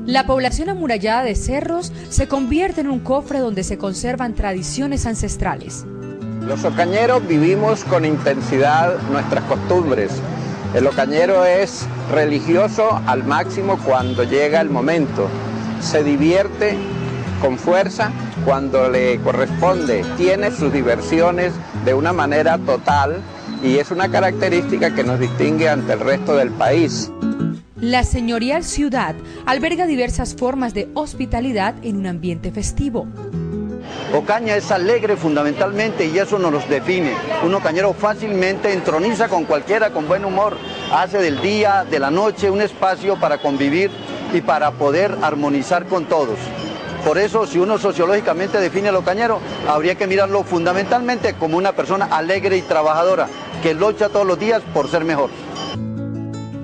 La población amurallada de Cerros se convierte en un cofre donde se conservan tradiciones ancestrales. Los ocañeros vivimos con intensidad nuestras costumbres. El ocañero es religioso al máximo cuando llega el momento. Se divierte con fuerza cuando le corresponde. Tiene sus diversiones de una manera total y es una característica que nos distingue ante el resto del país. La señorial ciudad alberga diversas formas de hospitalidad en un ambiente festivo. Ocaña es alegre fundamentalmente y eso nos define. Un ocañero fácilmente entroniza con cualquiera con buen humor, hace del día, de la noche un espacio para convivir y para poder armonizar con todos. Por eso, si uno sociológicamente define al ocañero, habría que mirarlo fundamentalmente como una persona alegre y trabajadora, que lucha todos los días por ser mejor.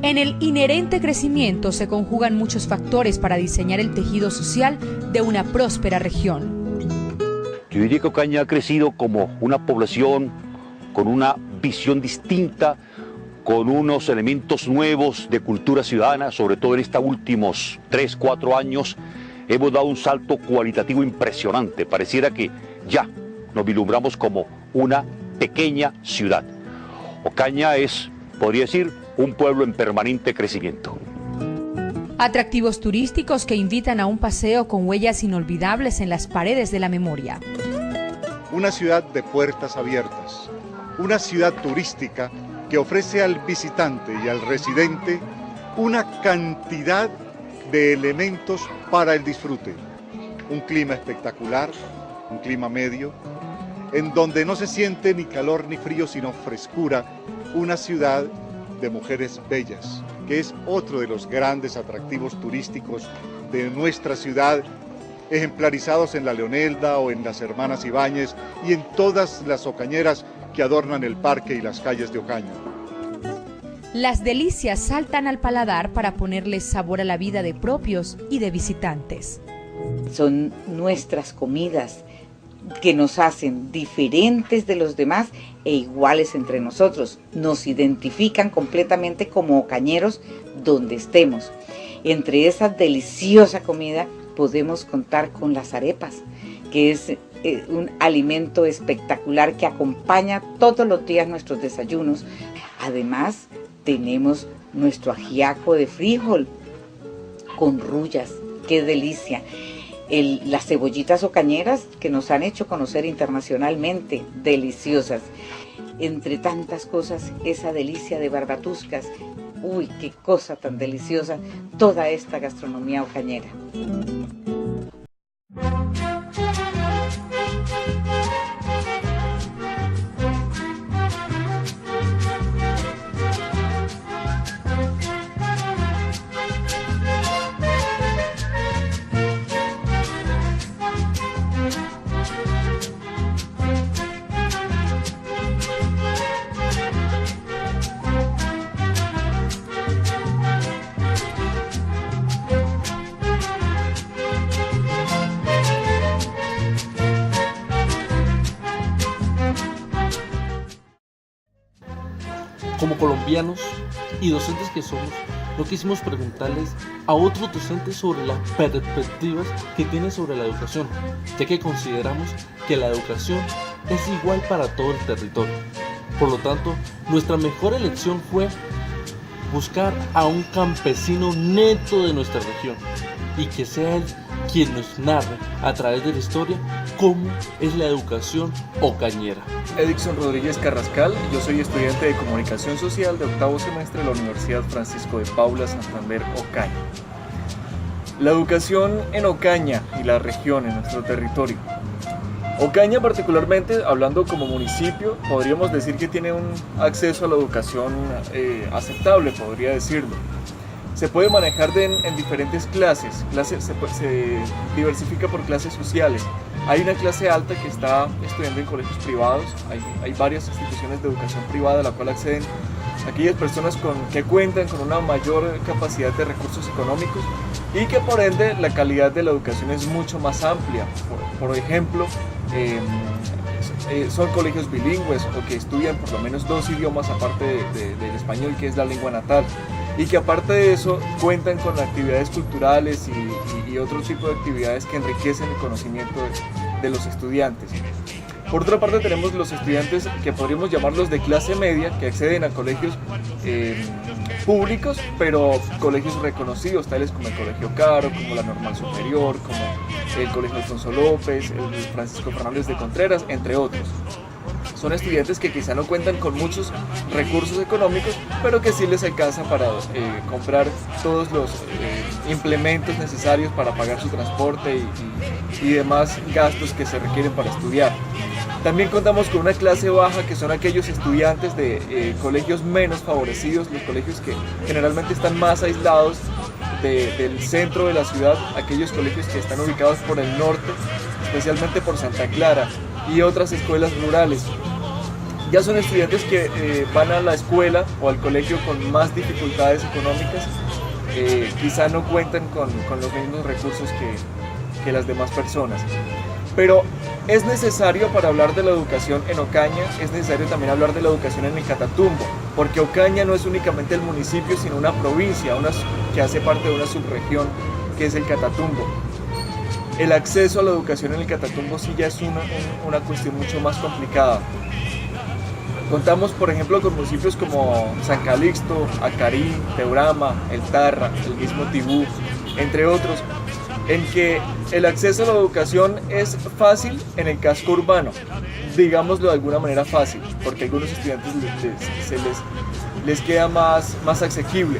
En el inherente crecimiento se conjugan muchos factores para diseñar el tejido social de una próspera región. Yo diría que Ocaña ha crecido como una población con una visión distinta, con unos elementos nuevos de cultura ciudadana, sobre todo en estos últimos 3, 4 años, hemos dado un salto cualitativo impresionante. Pareciera que ya nos vislumbramos como una pequeña ciudad. Ocaña es, podría decir, un pueblo en permanente crecimiento. Atractivos turísticos que invitan a un paseo con huellas inolvidables en las paredes de la memoria. Una ciudad de puertas abiertas, una ciudad turística que ofrece al visitante y al residente una cantidad de elementos para el disfrute. Un clima espectacular, un clima medio, en donde no se siente ni calor ni frío, sino frescura. Una ciudad de mujeres bellas, que es otro de los grandes atractivos turísticos de nuestra ciudad, ejemplarizados en la Leonelda o en las Hermanas Ibáñez y en todas las ocañeras que adornan el parque y las calles de Ocaña. Las delicias saltan al paladar para ponerle sabor a la vida de propios y de visitantes. Son nuestras comidas que nos hacen diferentes de los demás e iguales entre nosotros. Nos identifican completamente como ocañeros donde estemos. Entre esa deliciosa comida podemos contar con las arepas, que es un alimento espectacular que acompaña todos los días nuestros desayunos. Además, tenemos nuestro ajiaco de frijol con ruyas, qué delicia. Las cebollitas ocañeras que nos han hecho conocer internacionalmente, deliciosas. Entre tantas cosas, esa delicia de barbatuscas, uy, qué cosa tan deliciosa, toda esta gastronomía ocañera. Como colombianos y docentes que somos, no quisimos preguntarles a otros docentes sobre las perspectivas que tienen sobre la educación, ya que consideramos que la educación es igual para todo el territorio. Por lo tanto, nuestra mejor elección fue buscar a un campesino neto de nuestra región y que sea él quien nos narre a través de la historia cómo es la educación ocañera. Edixon Rodríguez Carrascal, yo soy estudiante de Comunicación Social de octavo semestre de la Universidad Francisco de Paula, Santander, Ocaña. La educación en Ocaña y la región, en nuestro territorio. Ocaña particularmente, hablando como municipio, podríamos decir que tiene un acceso a la educación aceptable, podría decirlo. Se puede manejar en diferentes clases, se diversifica por clases sociales. Hay una clase alta que está estudiando en colegios privados, hay varias instituciones de educación privada a la cual acceden aquellas personas que cuentan con una mayor capacidad de recursos económicos y que por ende la calidad de la educación es mucho más amplia. Por ejemplo, son colegios bilingües o que estudian por lo menos 2 idiomas aparte del español, que es la lengua natal. y que aparte de eso cuentan con actividades culturales y otro tipo de actividades que enriquecen el conocimiento de los estudiantes. Por otra parte tenemos los estudiantes que podríamos llamarlos de clase media, que acceden a colegios públicos, pero colegios reconocidos, tales como el Colegio Caro, como la Normal Superior, como el Colegio Alfonso López, el Francisco Fernández de Contreras, entre otros. Son estudiantes que quizá no cuentan con muchos recursos económicos, pero que sí les alcanza para comprar todos los implementos necesarios para pagar su transporte y demás gastos que se requieren para estudiar. También contamos con una clase baja, que son aquellos estudiantes de colegios menos favorecidos, los colegios que generalmente están más aislados del centro de la ciudad, aquellos colegios que están ubicados por el norte, especialmente por Santa Clara y otras escuelas rurales. Ya son estudiantes que van a la escuela o al colegio con más dificultades económicas, quizá no cuentan con los mismos recursos que las demás personas. Pero es necesario, para hablar de la educación en Ocaña, es necesario también hablar de la educación en el Catatumbo, porque Ocaña no es únicamente el municipio, sino una provincia, que hace parte de una subregión que es el Catatumbo. El acceso a la educación en el Catatumbo sí ya es una cuestión mucho más complicada. Contamos, por ejemplo, con municipios como San Calixto, Acarí, Teurama, El Tarra, el mismo Tibú, entre otros, en que el acceso a la educación es fácil en el casco urbano, digámoslo de alguna manera fácil, porque a algunos estudiantes les queda más asequible,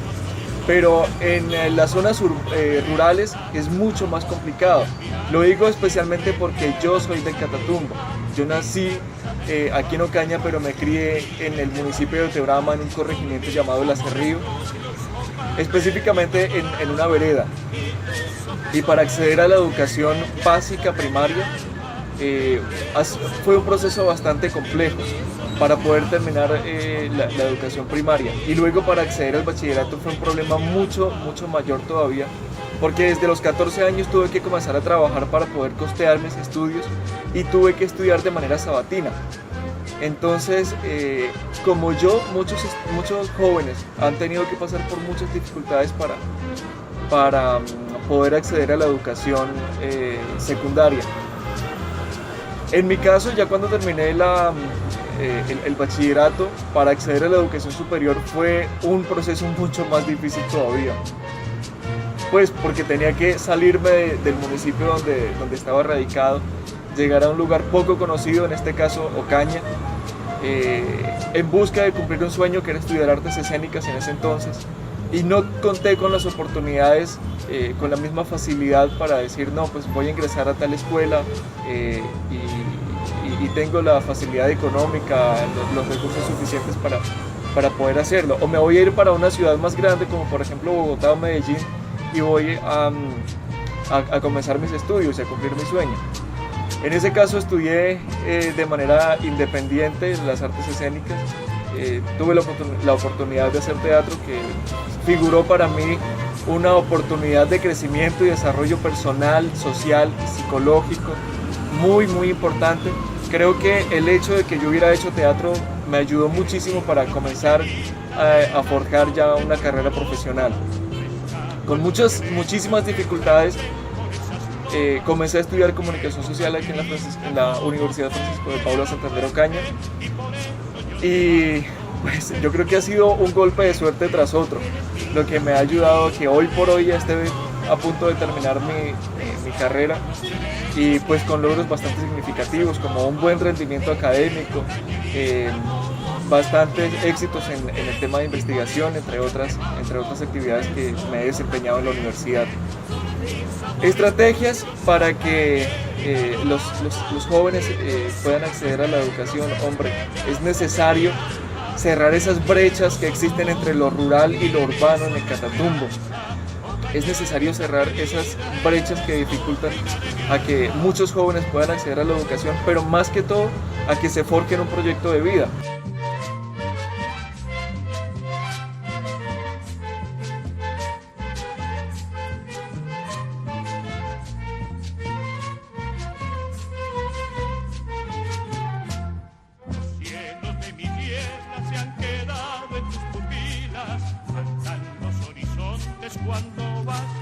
pero en las zonas rurales es mucho más complicado. Lo digo especialmente porque yo soy del Catatumbo. Yo nací aquí en Ocaña, pero me crié en el municipio de Teurama, en un corregimiento llamado El Acerrío, específicamente en una vereda. Y para acceder a la educación básica primaria fue un proceso bastante complejo para poder terminar la educación primaria, y luego para acceder al bachillerato fue un problema mucho mayor todavía, porque desde los 14 años tuve que comenzar a trabajar para poder costear mis estudios y tuve que estudiar de manera sabatina. Entonces, como yo, muchos jóvenes han tenido que pasar por muchas dificultades para poder acceder a la educación secundaria. En mi caso, ya cuando terminé el bachillerato, para acceder a la educación superior fue un proceso mucho más difícil todavía. Pues porque tenía que salirme del municipio donde estaba radicado, llegar a un lugar poco conocido, en este caso Ocaña, en busca de cumplir un sueño que era estudiar artes escénicas en ese entonces, y no conté con las oportunidades, con la misma facilidad para decir, no, pues voy a ingresar a tal escuela y tengo la facilidad económica, los recursos suficientes para poder hacerlo, o me voy a ir para una ciudad más grande como por ejemplo Bogotá o Medellín y voy a comenzar mis estudios y a cumplir mi sueño. En ese caso estudié de manera independiente las artes escénicas, tuve la oportunidad de hacer teatro, que figuró para mí una oportunidad de crecimiento y desarrollo personal, social, psicológico muy importante. Creo que el hecho de que yo hubiera hecho teatro me ayudó muchísimo para comenzar a forjar ya una carrera profesional. Con muchísimas dificultades comencé a estudiar comunicación social aquí en la Universidad Francisco de Paula Santander Ocaña, y pues yo creo que ha sido un golpe de suerte tras otro, lo que me ha ayudado a que hoy por hoy ya esté a punto de terminar mi carrera, y pues con logros bastante significativos como un buen rendimiento académico, bastantes éxitos en el tema de investigación, entre otras actividades que me he desempeñado en la universidad. Estrategias para que los jóvenes puedan acceder a la educación. Hombre, es necesario cerrar esas brechas que existen entre lo rural y lo urbano en el Catatumbo. Es necesario cerrar esas brechas que dificultan a que muchos jóvenes puedan acceder a la educación, pero más que todo a que se forjen un proyecto de vida. Cantando cuando vas